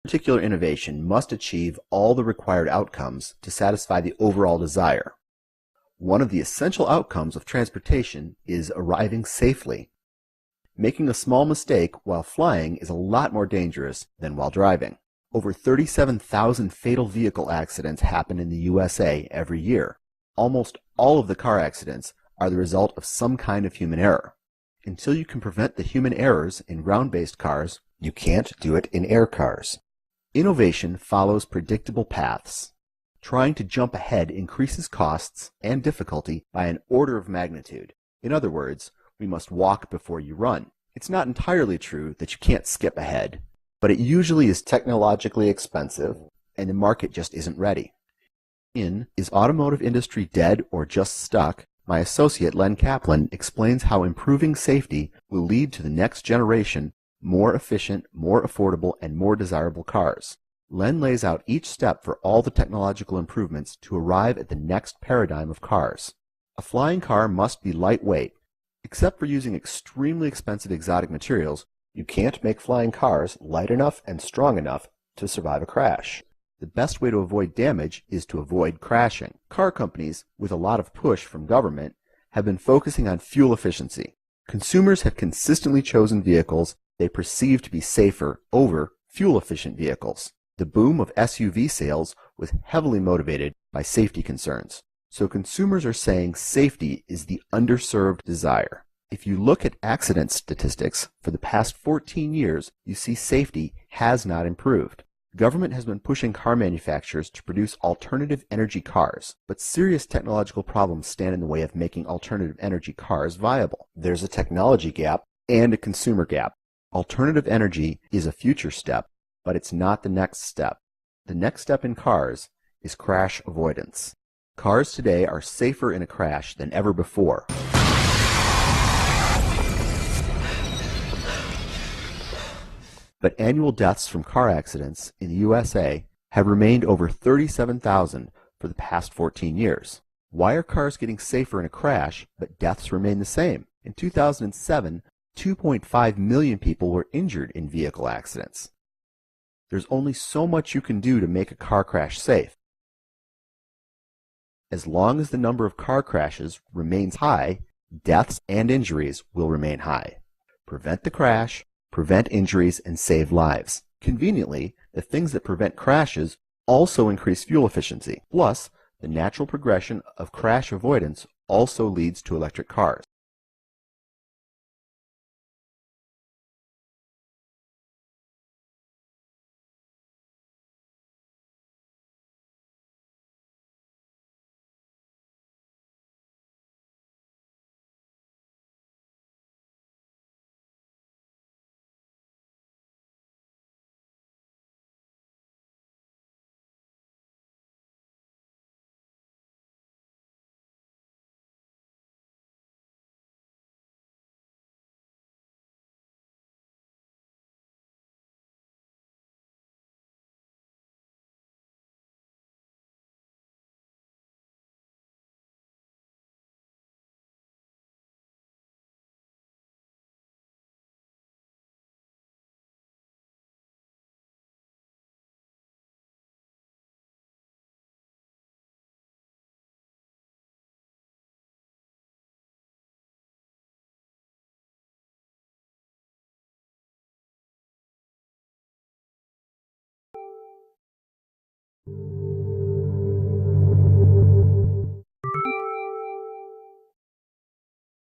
particular innovation must achieve all the required outcomes to satisfy the overall desire. One of the essential outcomes of transportation is arriving safely. Making a small mistake while flying is a lot more dangerous than while driving. Over 37,000 fatal vehicle accidents happen in the USA every year. Almost all of the car accidents are the result of some kind of human error. Until you can prevent the human errors in ground-based cars, you can't do it in air cars. Innovation follows predictable paths. Trying to jump ahead increases costs and difficulty by an order of magnitude. In other words, we must walk before you run. It's not entirely true that you can't skip ahead, but it usually is technologically expensive, and the market just isn't ready. Is automotive industry dead or just stuck? My associate Len Kaplan explains how improving safety will lead to the next generation more efficient, more affordable, and more desirable cars. Len lays out each step for all the technological improvements to arrive at the next paradigm of cars. A flying car must be lightweight. Except for using extremely expensive exotic materials, you can't make flying cars light enough and strong enough to survive a crash. The best way to avoid damage is to avoid crashing. Car companies, with a lot of push from government, have been focusing on fuel efficiency. Consumers have consistently chosen vehicles they perceive to be safer over fuel-efficient vehicles. The boom of SUV sales was heavily motivated by safety concerns. So consumers are saying safety is the underserved desire. If you look at accident statistics for the past 14 years, you see safety has not improved. Government has been pushing car manufacturers to produce alternative energy cars, but serious technological problems stand in the way of making alternative energy cars viable. There's a technology gap and a consumer gap. Alternative energy is a future step, but it's not the next step. The next step in cars is crash avoidance. Cars today are safer in a crash than ever before. But annual deaths from car accidents in the USA have remained over 37,000 for the past 14 years. Why are cars getting safer in a crash, but deaths remain the same? In 2007, 2.5 million people were injured in vehicle accidents. There's only so much you can do to make a car crash safe. As long as the number of car crashes remains high, deaths and injuries will remain high. Prevent the crash, prevent injuries, and save lives. Conveniently, the things that prevent crashes also increase fuel efficiency. Plus, the natural progression of crash avoidance also leads to electric cars.